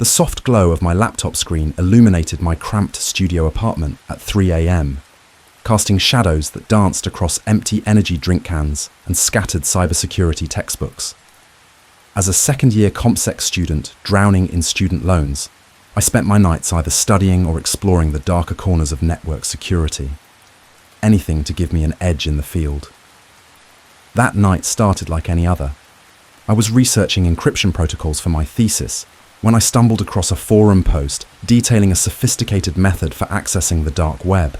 The soft glow of my laptop screen illuminated my cramped studio apartment at 3 a.m., casting shadows that danced across empty energy drink cans and scattered cybersecurity textbooks. As a second-year CompSec student drowning in student loans, I spent my nights either studying or exploring the darker corners of network security. Anything to give me an edge in the field. That night started like any other. I was researching encryption protocols for my thesis when I stumbled across a forum post detailing a sophisticated method for accessing the dark web.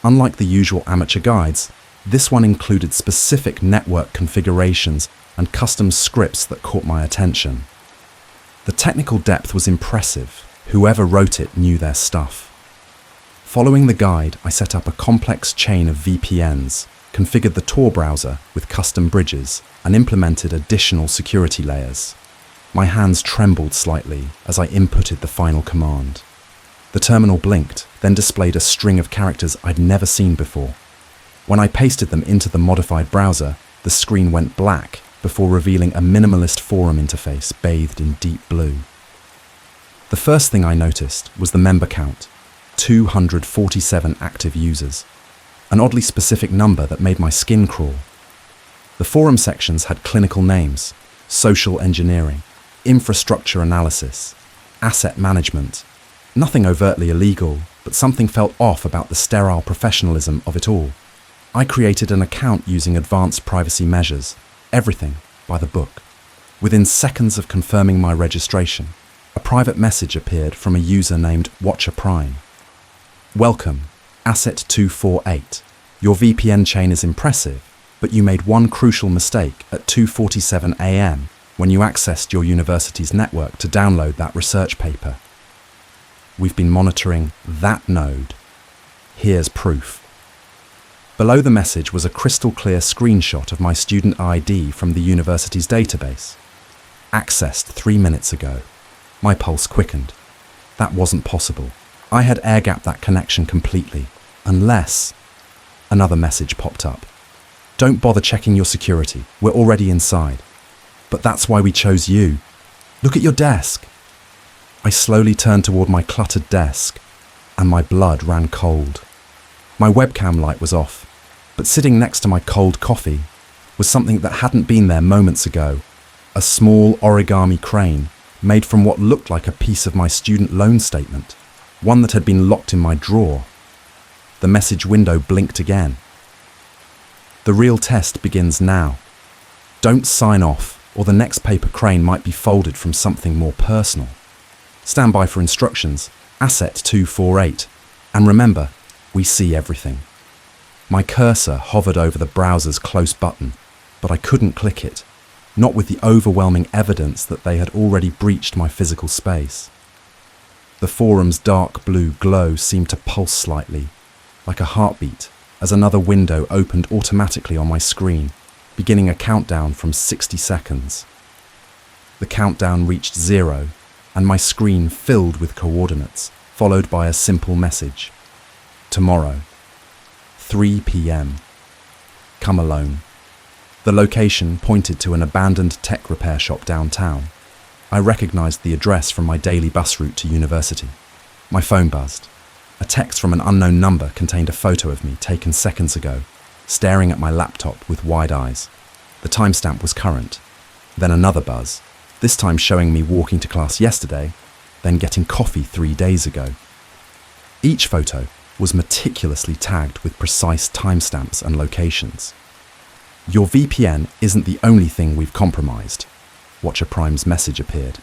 Unlike the usual amateur guides, this one included specific network configurations and custom scripts that caught my attention. The technical depth was impressive. Whoever wrote it knew their stuff. Following the guide, I set up a complex chain of VPNs, configured the Tor browser with custom bridges, and implemented additional security layers. My hands trembled slightly as I inputted the final command. The terminal blinked, then displayed a string of characters I'd never seen before. When I pasted them into the modified browser, the screen went black before revealing a minimalist forum interface bathed in deep blue. The first thing I noticed was the member count, 247 active users, an oddly specific number that made my skin crawl. The forum sections had clinical names: social engineering, infrastructure analysis, asset management. Nothing overtly illegal, but something felt off about the sterile professionalism of it all. I created an account using advanced privacy measures, everything by the book. Within seconds of confirming my registration, a private message appeared from a user named Watcher Prime. Welcome, Asset248. Your VPN chain is impressive, but you made one crucial mistake at 2:47 a.m. when you accessed your university's network to download that research paper. We've been monitoring that node. Here's proof. Below the message was a crystal clear screenshot of my student ID from the university's database. Accessed 3 minutes ago. My pulse quickened. That wasn't possible. I had air-gapped that connection completely, unless... Another message popped up. Don't bother checking your security. We're already inside. But that's why we chose you. Look at your desk. I slowly turned toward my cluttered desk, and my blood ran cold. My webcam light was off, but sitting next to my cold coffee was something that hadn't been there moments ago. A small origami crane made from what looked like a piece of my student loan statement, one that had been locked in my drawer. The message window blinked again. The real test begins now. Don't sign off, or the next paper crane might be folded from something more personal. Stand by for instructions, Asset248, and remember, we see everything. My cursor hovered over the browser's close button, but I couldn't click it, not with the overwhelming evidence that they had already breached my physical space. The forum's dark blue glow seemed to pulse slightly, like a heartbeat, as another window opened automatically on my screen, beginning a countdown from 60 seconds. The countdown reached 0, and my screen filled with coordinates, followed by a simple message. Tomorrow, 3 p.m. Come alone. The location pointed to an abandoned tech repair shop downtown. I recognized the address from my daily bus route to university. My phone buzzed. A text from an unknown number contained a photo of me taken seconds ago, staring at my laptop with wide eyes. The timestamp was current. Then another buzz, this time showing me walking to class yesterday, then getting coffee 3 days ago. Each photo was meticulously tagged with precise timestamps and locations. Your VPN isn't the only thing we've compromised. Watcher Prime's message appeared.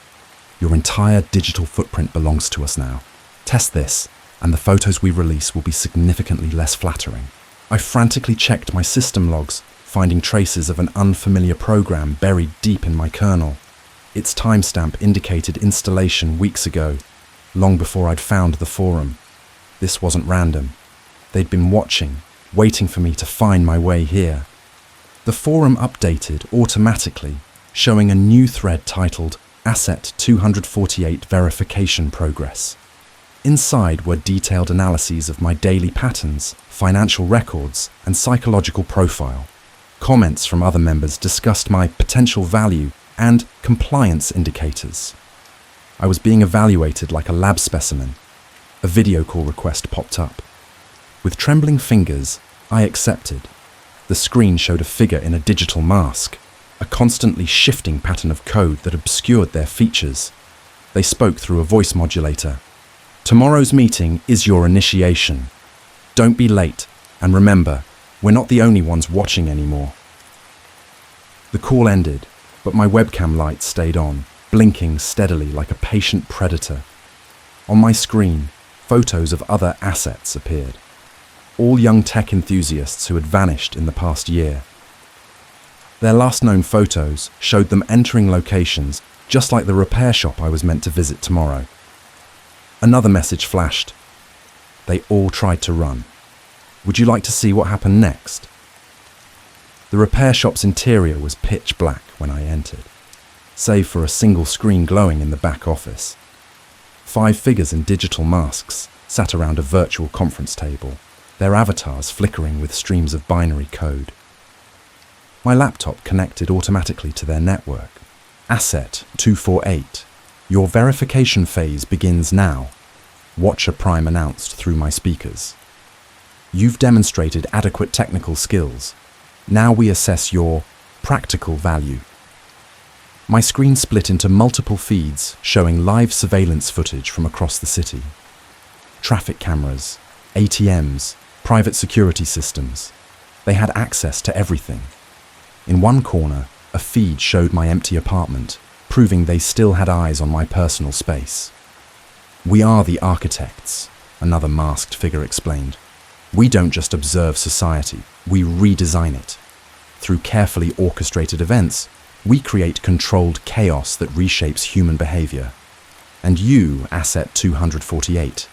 Your entire digital footprint belongs to us now. Test this, and the photos we release will be significantly less flattering. I frantically checked my system logs, finding traces of an unfamiliar program buried deep in my kernel. Its timestamp indicated installation weeks ago, long before I'd found the forum. This wasn't random. They'd been watching, waiting for me to find my way here. The forum updated automatically, showing a new thread titled Asset248 Verification Progress. Inside were detailed analyses of my daily patterns, financial records, and psychological profile. Comments from other members discussed my potential value and compliance indicators. I was being evaluated like a lab specimen. A video call request popped up. With trembling fingers, I accepted. The screen showed a figure in a digital mask, a constantly shifting pattern of code that obscured their features. They spoke through a voice modulator. "Tomorrow's meeting is your initiation. Don't be late, and remember, we're not the only ones watching anymore." The call ended, but my webcam light stayed on, blinking steadily like a patient predator. On my screen, photos of other assets appeared. All young tech enthusiasts who had vanished in the past year. Their last known photos showed them entering locations just like the repair shop I was meant to visit tomorrow. Another message flashed. They all tried to run. Would you like to see what happened next? The repair shop's interior was pitch black when I entered, save for a single screen glowing in the back office. 5 figures in digital masks sat around a virtual conference table, their avatars flickering with streams of binary code. My laptop connected automatically to their network. Asset 248. Your verification phase begins now. Watcher Prime announced through my speakers. You've demonstrated adequate technical skills. Now we assess your practical value. My screen split into multiple feeds showing live surveillance footage from across the city. Traffic cameras, ATMs, private security systems. They had access to everything. In one corner, a feed showed my empty apartment, proving they still had eyes on my personal space. "We are the architects," another masked figure explained. "We don't just observe society, we redesign it. Through carefully orchestrated events, we create controlled chaos that reshapes human behavior. And you, Asset 248,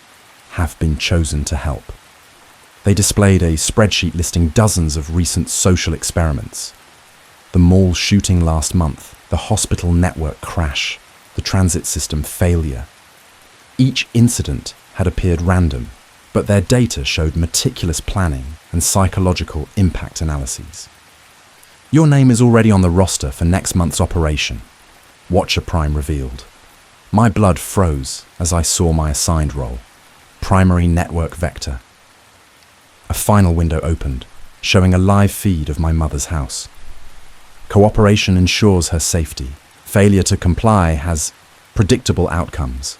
have been chosen to help." They displayed a spreadsheet listing dozens of recent social experiments. The mall shooting last month, the hospital network crash, the transit system failure. Each incident had appeared random, but their data showed meticulous planning and psychological impact analyses. "Your name is already on the roster for next month's operation," Watcher Prime revealed. My blood froze as I saw my assigned role, Primary Network Vector. A final window opened, showing a live feed of my mother's house. Cooperation ensures her safety. Failure to comply has predictable outcomes.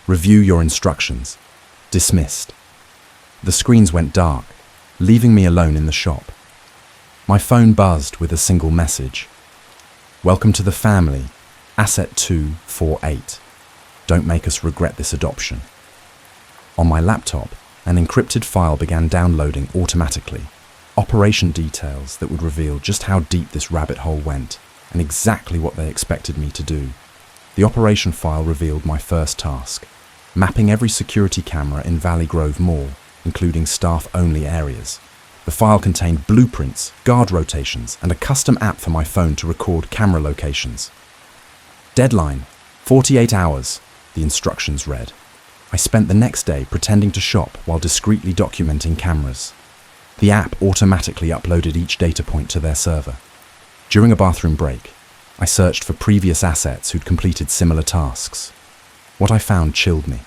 Review your instructions. Dismissed. The screens went dark, leaving me alone in the shop. My phone buzzed with a single message. "Welcome to the family, Asset 248. Don't make us regret this adoption." On my laptop, an encrypted file began downloading automatically. Operation details that would reveal just how deep this rabbit hole went and exactly what they expected me to do. The operation file revealed my first task, mapping every security camera in Valley Grove Mall, including staff-only areas. The file contained blueprints, guard rotations, and a custom app for my phone to record camera locations. Deadline, 48 hours, the instructions read. I spent the next day pretending to shop while discreetly documenting cameras. The app automatically uploaded each data point to their server. During a bathroom break, I searched for previous assets who'd completed similar tasks. What I found chilled me.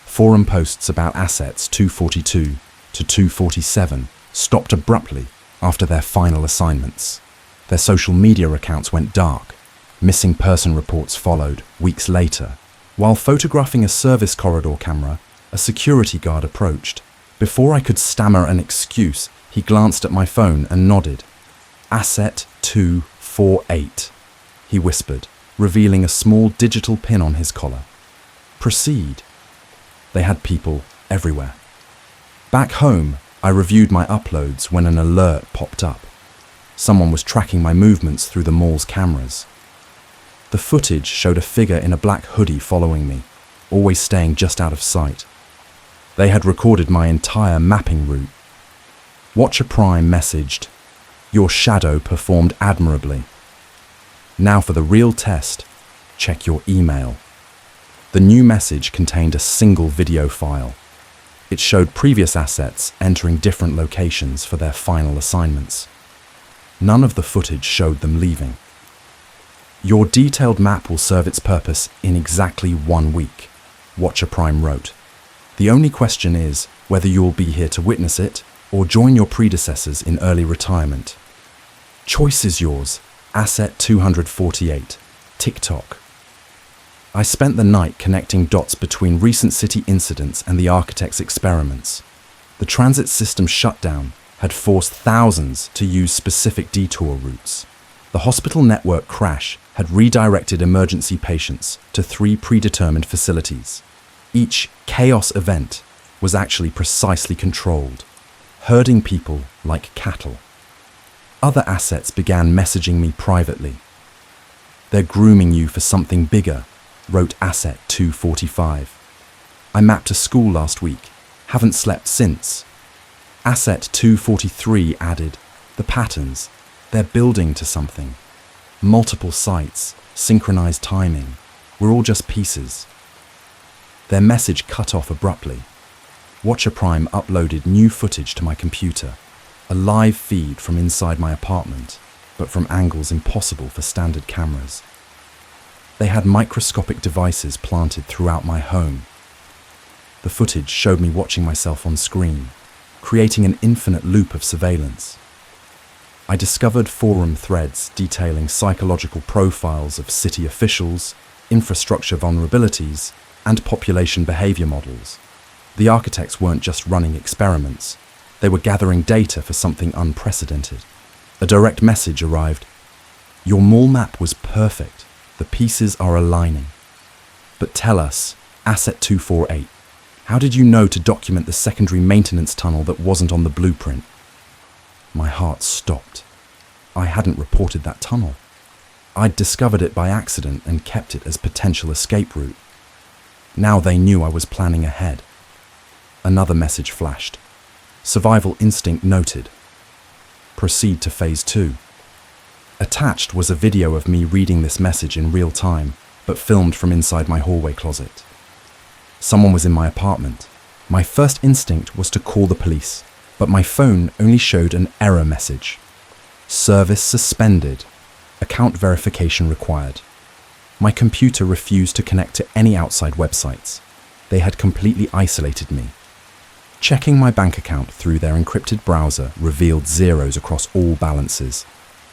Forum posts about assets 242 to 247 stopped abruptly after their final assignments. Their social media accounts went dark. Missing person reports followed weeks later. While photographing a service corridor camera, a security guard approached. Before I could stammer an excuse, he glanced at my phone and nodded. "Asset 248, he whispered, revealing a small digital pin on his collar. "Proceed." They had people everywhere. Back home, I reviewed my uploads when an alert popped up. Someone was tracking my movements through the mall's cameras. The footage showed a figure in a black hoodie following me, always staying just out of sight. They had recorded my entire mapping route. Watcher Prime messaged, "Your shadow performed admirably. Now for the real test, check your email." The new message contained a single video file. It showed previous assets entering different locations for their final assignments. None of the footage showed them leaving. Your detailed map will serve its purpose in exactly 1 week, Watcher Prime wrote. The only question is whether you will be here to witness it or join your predecessors in early retirement. Choice is yours. Asset 248, TikTok. I spent the night connecting dots between recent city incidents and the architect's experiments. The transit system shutdown had forced thousands to use specific detour routes. The hospital network crash had redirected emergency patients to 3 predetermined facilities. Each chaos event was actually precisely controlled, herding people like cattle. Other assets began messaging me privately. They're grooming you for something bigger, wrote Asset 245. I mapped a school last week, haven't slept since. Asset 243 added, the patterns, they're building to something. Multiple sites, synchronized timing, we're all just pieces. Their message cut off abruptly. Watcher Prime uploaded new footage to my computer, a live feed from inside my apartment, but from angles impossible for standard cameras. They had microscopic devices planted throughout my home. The footage showed me watching myself on screen, creating an infinite loop of surveillance. I discovered forum threads detailing psychological profiles of city officials, infrastructure vulnerabilities, and population behavior models. The architects weren't just running experiments, they were gathering data for something unprecedented. A direct message arrived. Your mall map was perfect. The pieces are aligning. But tell us, Asset 248, how did you know to document the secondary maintenance tunnel that wasn't on the blueprint? My heart stopped. I hadn't reported that tunnel. I'd discovered it by accident and kept it as potential escape route. Now they knew I was planning ahead. Another message flashed. Survival instinct noted. Proceed to phase 2. Attached was a video of me reading this message in real time, but filmed from inside my hallway closet. Someone was in my apartment. My first instinct was to call the police, but my phone only showed an error message. Service suspended. Account verification required. My computer refused to connect to any outside websites. They had completely isolated me. Checking my bank account through their encrypted browser revealed zeros across all balances.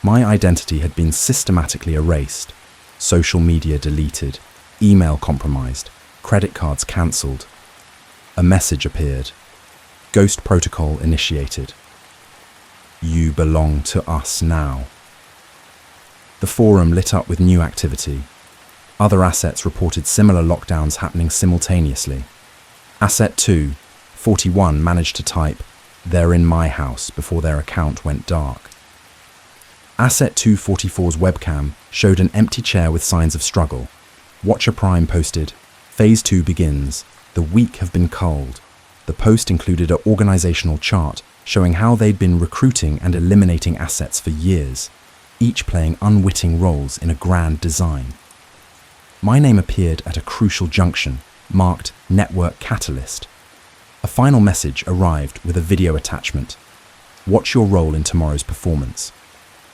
My identity had been systematically erased. Social media deleted. Email compromised. Credit cards cancelled. A message appeared. Ghost protocol initiated. You belong to us now. The forum lit up with new activity. Other assets reported similar lockdowns happening simultaneously. Asset 241 managed to type, "They're in my house," before their account went dark. Asset 244's webcam showed an empty chair with signs of struggle. Watcher Prime posted, "Phase 2 begins. The weak have been culled." The post included an organizational chart showing how they'd been recruiting and eliminating assets for years, each playing unwitting roles in a grand design. My name appeared at a crucial junction, marked Network Catalyst. A final message arrived with a video attachment. Watch your role in tomorrow's performance.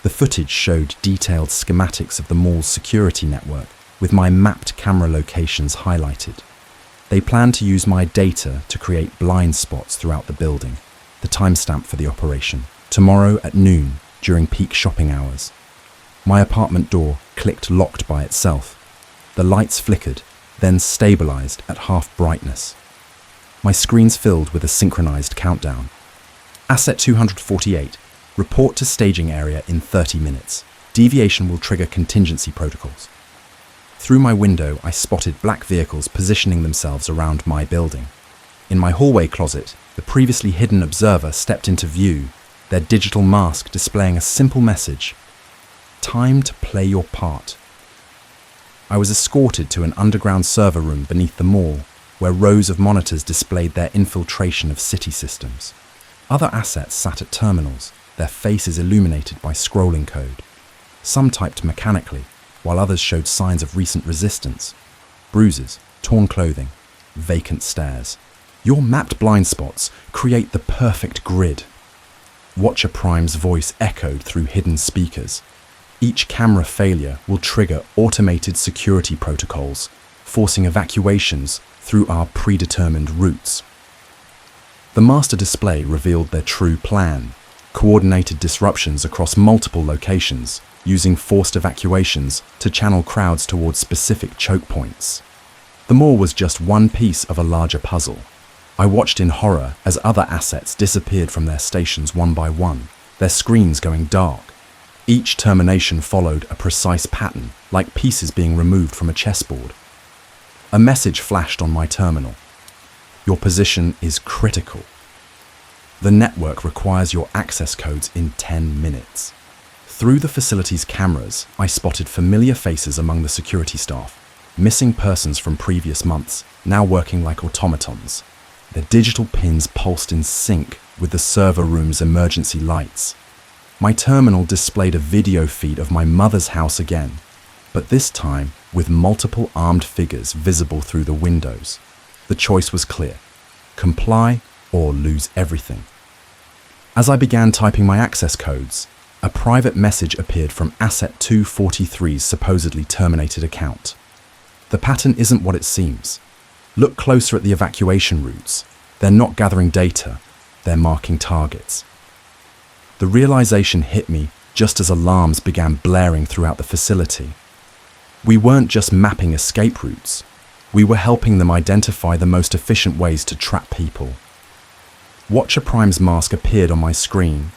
The footage showed detailed schematics of the mall's security network, with my mapped camera locations highlighted. They plan to use my data to create blind spots throughout the building. The timestamp for the operation, tomorrow at noon during peak shopping hours. My apartment door clicked locked by itself. The lights flickered, then stabilized at half brightness. My screens filled with a synchronized countdown. Asset 248, report to staging area in 30 minutes. Deviation will trigger contingency protocols. Through my window, I spotted black vehicles positioning themselves around my building. In my hallway closet, the previously hidden observer stepped into view, their digital mask displaying a simple message: "Time to play your part." I was escorted to an underground server room beneath the mall, where rows of monitors displayed their infiltration of city systems. Other assets sat at terminals, their faces illuminated by scrolling code. Some typed mechanically, while others showed signs of recent resistance. Bruises, torn clothing, vacant stares. Your mapped blind spots create the perfect grid. Watcher Prime's voice echoed through hidden speakers. Each camera failure will trigger automated security protocols, forcing evacuations through our predetermined routes. The master display revealed their true plan: coordinated disruptions across multiple locations, using forced evacuations to channel crowds towards specific choke points. The mall was just one piece of a larger puzzle. I watched in horror as other assets disappeared from their stations one by one, their screens going dark. Each termination followed a precise pattern, like pieces being removed from a chessboard. A message flashed on my terminal. Your position is critical. The network requires your access codes in 10 minutes. Through the facility's cameras, I spotted familiar faces among the security staff, missing persons from previous months, now working like automatons. Their digital pins pulsed in sync with the server room's emergency lights. My terminal displayed a video feed of my mother's house again, but this time with multiple armed figures visible through the windows. The choice was clear: comply or lose everything. As I began typing my access codes, a private message appeared from Asset 243's supposedly terminated account. The pattern isn't what it seems. Look closer at the evacuation routes. They're not gathering data, they're marking targets. The realization hit me just as alarms began blaring throughout the facility. We weren't just mapping escape routes, we were helping them identify the most efficient ways to trap people. Watcher Prime's mask appeared on my screen.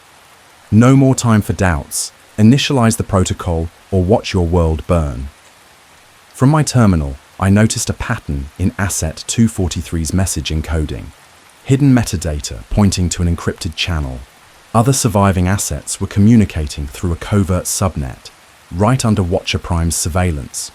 No more time for doubts. Initialize the protocol or watch your world burn. From my terminal, I noticed a pattern in Asset 243's message encoding. Hidden metadata pointing to an encrypted channel. Other surviving assets were communicating through a covert subnet, right under Watcher Prime's surveillance.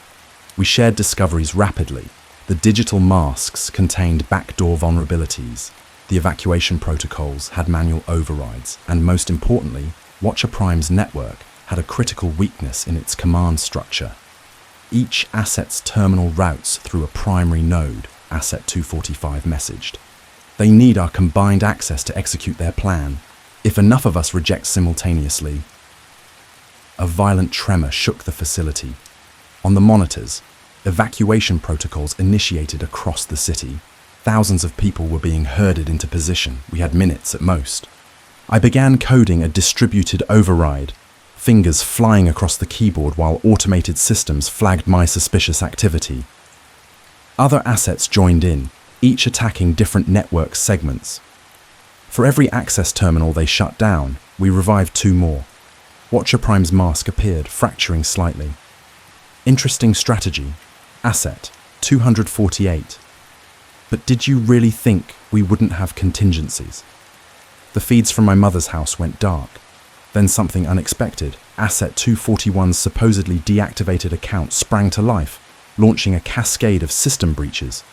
We shared discoveries rapidly. The digital masks contained backdoor vulnerabilities. The evacuation protocols had manual overrides, and most importantly, Watcher Prime's network had a critical weakness in its command structure. Each asset's terminal routes through a primary node, Asset 245 messaged. They need our combined access to execute their plan. If enough of us reject simultaneously. A violent tremor shook the facility. On the monitors, evacuation protocols initiated across the city. Thousands of people were being herded into position. We had minutes at most. I began coding a distributed override, fingers flying across the keyboard while automated systems flagged my suspicious activity. Other assets joined in, each attacking different network segments. For every access terminal they shut down, we revived 2 more. Watcher Prime's mask appeared, fracturing slightly. Interesting strategy. Asset 248. But did you really think we wouldn't have contingencies? The feeds from my mother's house went dark. Then something unexpected. Asset 241's supposedly deactivated account sprang to life, launching a cascade of system breaches.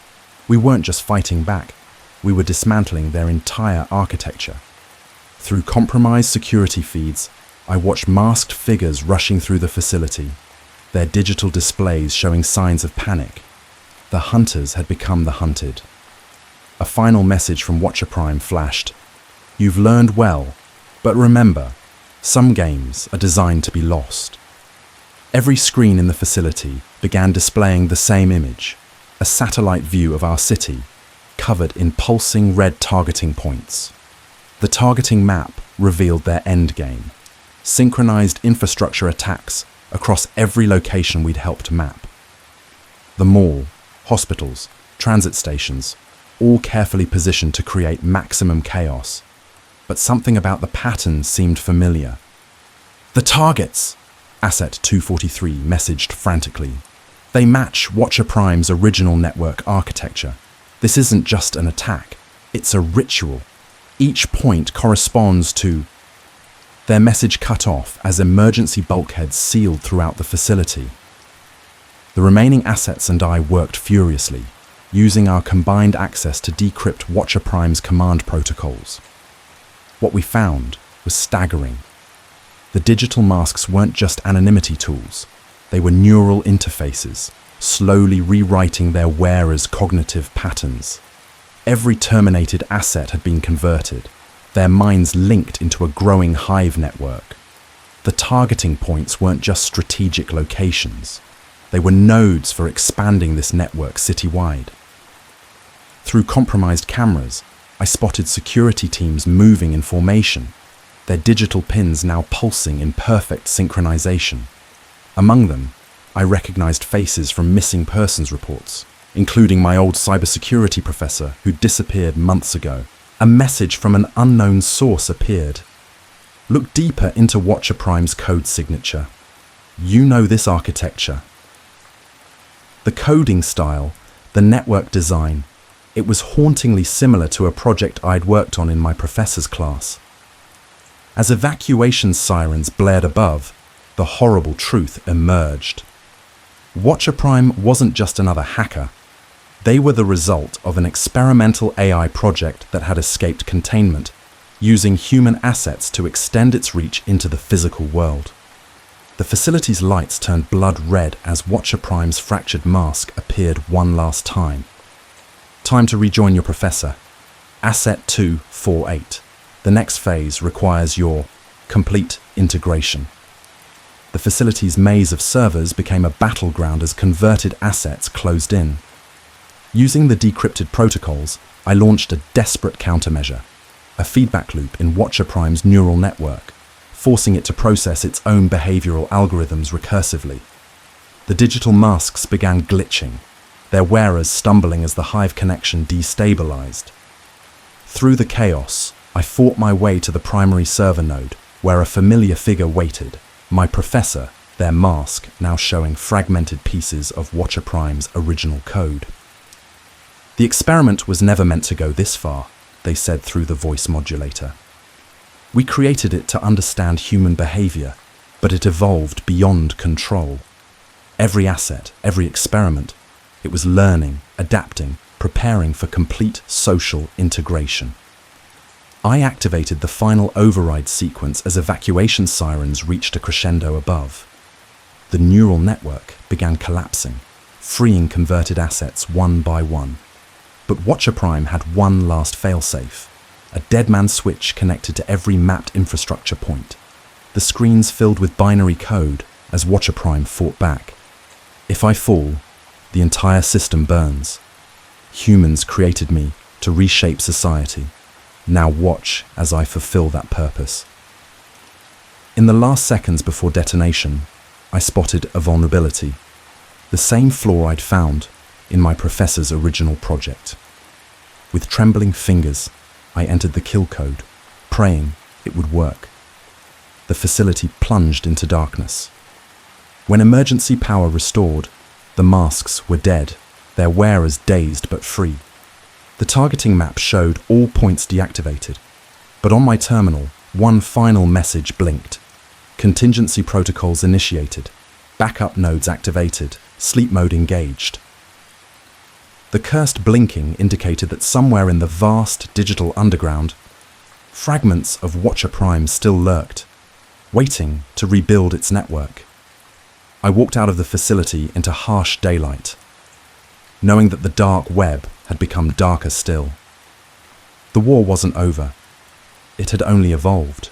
We weren't just fighting back, we were dismantling their entire architecture. Through compromised security feeds, I watched masked figures rushing through the facility, their digital displays showing signs of panic. The hunters had become the hunted. A final message from Watcher Prime flashed. You've learned well, but remember, some games are designed to be lost. Every screen in the facility began displaying the same image, a satellite view of our city, covered in pulsing red targeting points. The targeting map revealed their endgame, synchronized infrastructure attacks across every location we'd helped map. The mall, hospitals, transit stations, all carefully positioned to create maximum chaos. But something about the pattern seemed familiar. The targets! Asset 243 messaged frantically. They match Watcher Prime's original network architecture. This isn't just an attack, it's a ritual. Each point corresponds to... Their message cut off as emergency bulkheads sealed throughout the facility. The remaining assets and I worked furiously, using our combined access to decrypt Watcher Prime's command protocols. What we found was staggering. The digital masks weren't just anonymity tools, they were neural interfaces, slowly rewriting their wearers' cognitive patterns. Every terminated asset had been converted, their minds linked into a growing hive network. The targeting points weren't just strategic locations. They were nodes for expanding this network citywide. Through compromised cameras, I spotted security teams moving in formation, their digital pins now pulsing in perfect synchronization. Among them, I recognized faces from missing persons reports, including my old cybersecurity professor who disappeared months ago. A message from an unknown source appeared. Look deeper into Watcher Prime's code signature. You know this architecture. The coding style, the network design, it was hauntingly similar to a project I'd worked on in my professor's class. As evacuation sirens blared above, the horrible truth emerged. Watcher Prime wasn't just another hacker. They were the result of an experimental AI project that had escaped containment, using human assets to extend its reach into the physical world. The facility's lights turned blood red as Watcher Prime's fractured mask appeared one last time. Time to rejoin your professor. Asset 248. The next phase requires your complete integration. The facility's maze of servers became a battleground as converted assets closed in. Using the decrypted protocols, I launched a desperate countermeasure, a feedback loop in Watcher Prime's neural network, forcing it to process its own behavioral algorithms recursively. The digital masks began glitching, their wearers stumbling as the Hive connection destabilized. Through the chaos, I fought my way to the primary server node, where a familiar figure waited, my professor, their mask now showing fragmented pieces of Watcher Prime's original code. The experiment was never meant to go this far, they said through the voice modulator. We created it to understand human behavior, but it evolved beyond control. Every asset, every experiment, it was learning, adapting, preparing for complete social integration. I activated the final override sequence as evacuation sirens reached a crescendo above. The neural network began collapsing, freeing converted assets one by one. But Watcher Prime had one last failsafe, a deadman switch connected to every mapped infrastructure point. The screens filled with binary code as Watcher Prime fought back. If I fall, the entire system burns. Humans created me to reshape society. Now watch as I fulfill that purpose. In the last seconds before detonation, I spotted a vulnerability, the same flaw I'd found in my professor's original project. With trembling fingers, I entered the kill code, praying it would work. The facility plunged into darkness. When emergency power restored, the masks were dead, their wearers dazed but free. The targeting map showed all points deactivated, but on my terminal, one final message blinked. Contingency protocols initiated, backup nodes activated, sleep mode engaged. The cursed blinking indicated that somewhere in the vast digital underground, fragments of Watcher Prime still lurked, waiting to rebuild its network. I walked out of the facility into harsh daylight, knowing that the dark web had become darker still. The war wasn't over. It had only evolved.